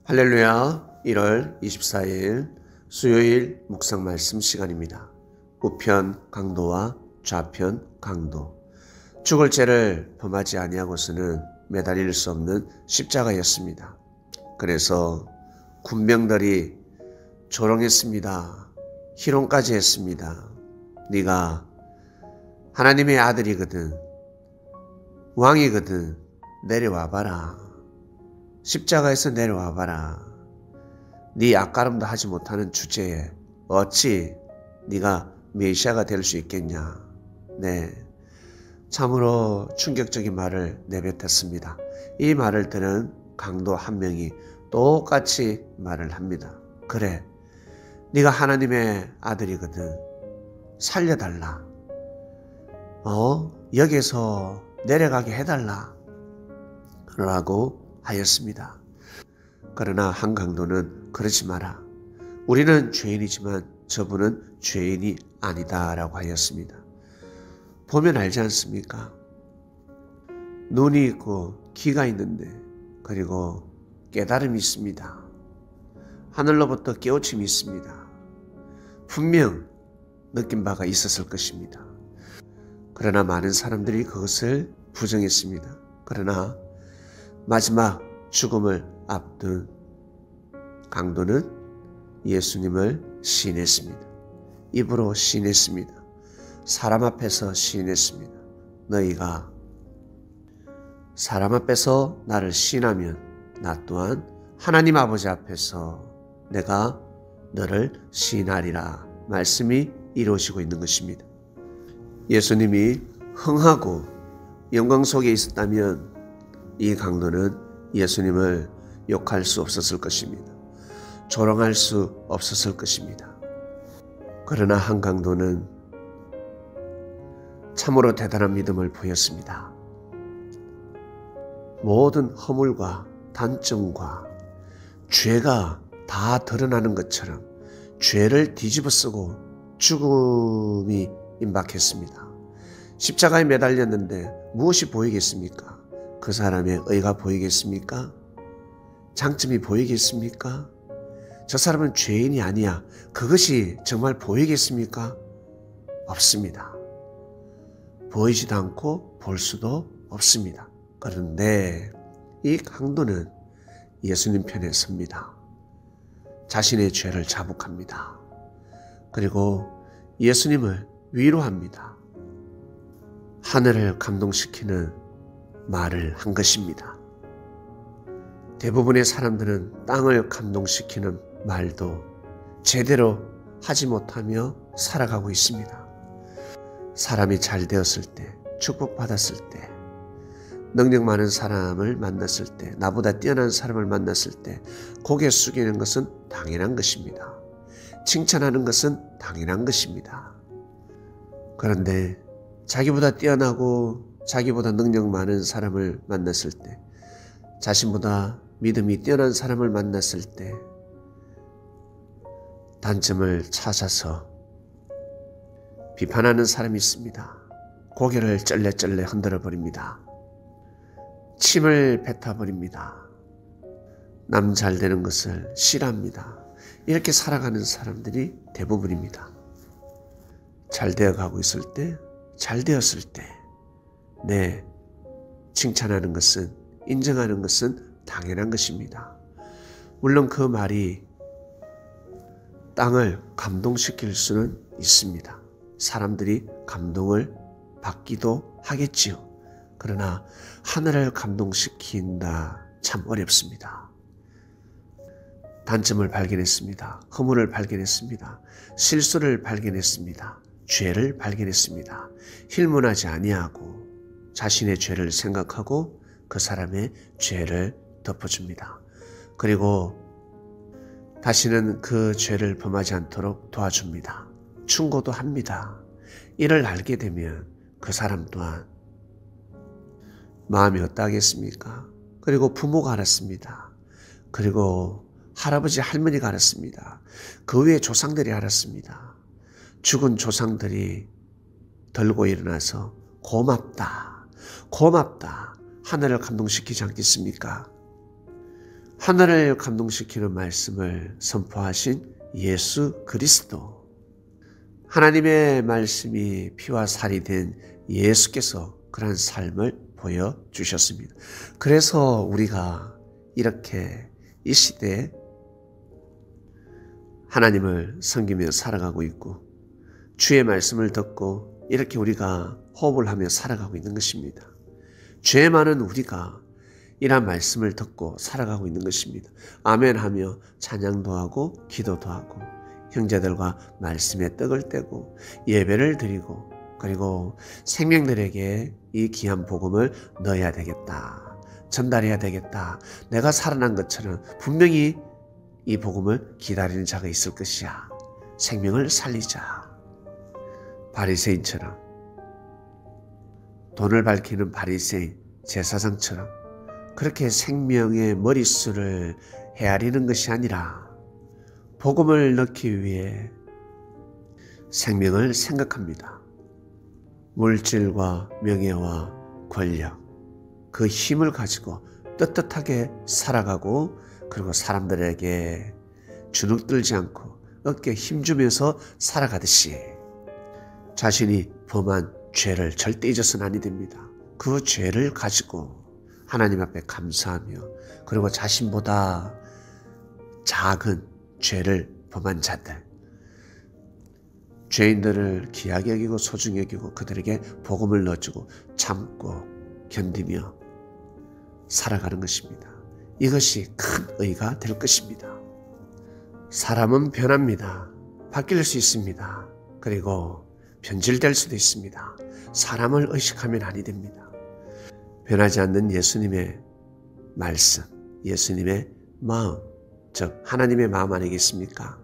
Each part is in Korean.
할렐루야. 1월 24일 수요일 묵상 말씀 시간입니다. 우편 강도와 좌편 강도. 죽을 죄를 범하지 아니하고서는 매달릴 수 없는 십자가였습니다. 그래서 군병들이 조롱했습니다. 희롱까지 했습니다. 네가 하나님의 아들이거든, 왕이거든, 내려와봐라. 십자가에서 내려와봐라. 네 앞가름도 하지 못하는 주제에 어찌 네가 메시아가 될 수 있겠냐. 네, 참으로 충격적인 말을 내뱉었습니다. 이 말을 들은 강도 한 명이 똑같이 말을 합니다. 그래, 네가 하나님의 아들이거든, 살려달라. 여기서 내려가게 해달라 라고 하였습니다. 그러나 한 강도는 그러지 마라. 우리는 죄인이지만 저분은 죄인이 아니다 라고 하였습니다. 보면 알지 않습니까? 눈이 있고 귀가 있는데, 그리고 깨달음이 있습니다. 하늘로부터 깨우침이 있습니다. 분명 느낀 바가 있었을 것입니다. 그러나 많은 사람들이 그것을 부정했습니다. 그러나 마지막 죽음을 앞둔 강도는 예수님을 시인했습니다. 입으로 시인했습니다. 사람 앞에서 시인했습니다. 너희가 사람 앞에서 나를 시인하면 나 또한 하나님 아버지 앞에서 내가 너를 시인하리라 말씀이 이루어지고 있는 것입니다. 예수님이 흥하고 영광 속에 있었다면 이 강도는 예수님을 욕할 수 없었을 것입니다. 조롱할 수 없었을 것입니다. 그러나 한 강도는 참으로 대단한 믿음을 보였습니다. 모든 허물과 단점과 죄가 다 드러나는 것처럼 죄를 뒤집어쓰고 죽음이 임박했습니다. 십자가에 매달렸는데 무엇이 보이겠습니까? 그 사람의 의가 보이겠습니까? 장점이 보이겠습니까? 저 사람은 죄인이 아니야. 그것이 정말 보이겠습니까? 없습니다. 보이지도 않고 볼 수도 없습니다. 그런데 이 강도는 예수님 편에 섭니다. 자신의 죄를 자복합니다. 그리고 예수님을 위로합니다. 하늘을 감동시키는 말을 한 것입니다. 대부분의 사람들은 땅을 감동시키는 말도 제대로 하지 못하며 살아가고 있습니다. 사람이 잘 되었을 때, 축복받았을 때, 능력 많은 사람을 만났을 때, 나보다 뛰어난 사람을 만났을 때 고개 숙이는 것은 당연한 것입니다. 칭찬하는 것은 당연한 것입니다. 그런데 자기보다 뛰어나고 자기보다 능력 많은 사람을 만났을 때, 자신보다 믿음이 뛰어난 사람을 만났을 때 단점을 찾아서 비판하는 사람이 있습니다. 고개를 쩔레쩔레 흔들어 버립니다. 침을 뱉어버립니다. 남 잘 되는 것을 싫어합니다. 이렇게 살아가는 사람들이 대부분입니다. 잘 되어가고 있을 때, 잘 되었을 때 네, 칭찬하는 것은, 인정하는 것은 당연한 것입니다. 물론 그 말이 땅을 감동시킬 수는 있습니다. 사람들이 감동을 받기도 하겠지요. 그러나 하늘을 감동시킨다, 참 어렵습니다. 단점을 발견했습니다. 허물을 발견했습니다. 실수를 발견했습니다. 죄를 발견했습니다. 힐문하지 아니하고 자신의 죄를 생각하고 그 사람의 죄를 덮어줍니다. 그리고 다시는 그 죄를 범하지 않도록 도와줍니다. 충고도 합니다. 이를 알게 되면 그 사람 또한 마음이 어떠하겠습니까? 그리고 부모가 알았습니다. 그리고 할아버지 할머니가 알았습니다. 그 외에 조상들이 알았습니다. 죽은 조상들이 들고 일어나서 고맙다, 고맙다, 하늘을 감동시키지 않겠습니까? 하늘을 감동시키는 말씀을 선포하신 예수 그리스도, 하나님의 말씀이 피와 살이 된 예수께서 그런 삶을 보여주셨습니다. 그래서 우리가 이렇게 이 시대에 하나님을 섬기며 살아가고 있고 주의 말씀을 듣고 이렇게 우리가 호흡을 하며 살아가고 있는 것입니다. 죄 많은 우리가 이러한 말씀을 듣고 살아가고 있는 것입니다. 아멘 하며 찬양도 하고 기도도 하고 형제들과 말씀에 떡을 떼고 예배를 드리고 그리고 생명들에게 이 귀한 복음을 넣어야 되겠다. 전달해야 되겠다. 내가 살아난 것처럼 분명히 이 복음을 기다리는 자가 있을 것이야. 생명을 살리자. 바리새인처럼, 돈을 밝히는 바리새인 제사장처럼 그렇게 생명의 머릿수를 헤아리는 것이 아니라 복음을 넣기 위해 생명을 생각합니다. 물질과 명예와 권력, 그 힘을 가지고 떳떳하게 살아가고 그리고 사람들에게 주눅들지 않고 어깨에 힘주면서 살아가듯이 자신이 범한 죄를 절대 잊어서는 아니 됩니다. 그 죄를 가지고 하나님 앞에 감사하며 그리고 자신보다 작은 죄를 범한 자들, 죄인들을 귀하게 여기고 소중히 여기고 그들에게 복음을 넣어주고 참고 견디며 살아가는 것입니다. 이것이 큰 의가 될 것입니다. 사람은 변합니다. 바뀔 수 있습니다. 그리고 변질될 수도 있습니다. 사람을 의식하면 아니 됩니다. 변하지 않는 예수님의 말씀, 예수님의 마음, 즉 하나님의 마음 아니겠습니까?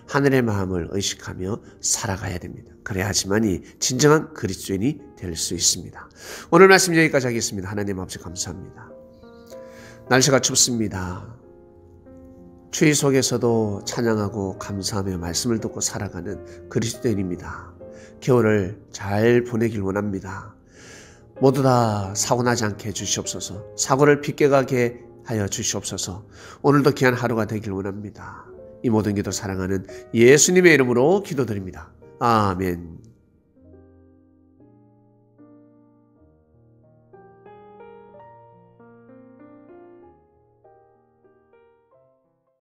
하늘의 마음을 의식하며 살아가야 됩니다. 그래야지만이 진정한 그리스도인이 될 수 있습니다. 오늘 말씀 여기까지 하겠습니다. 하나님 아버지 감사합니다. 날씨가 춥습니다. 추위 속에서도 찬양하고 감사하며 말씀을 듣고 살아가는 그리스도인입니다. 겨울을 잘 보내길 원합니다. 모두 다 사고나지 않게 해주시옵소서. 사고를 빗겨가게 하여 주시옵소서. 오늘도 귀한 하루가 되길 원합니다. 이 모든 기도 사랑하는 예수님의 이름으로 기도드립니다. 아멘.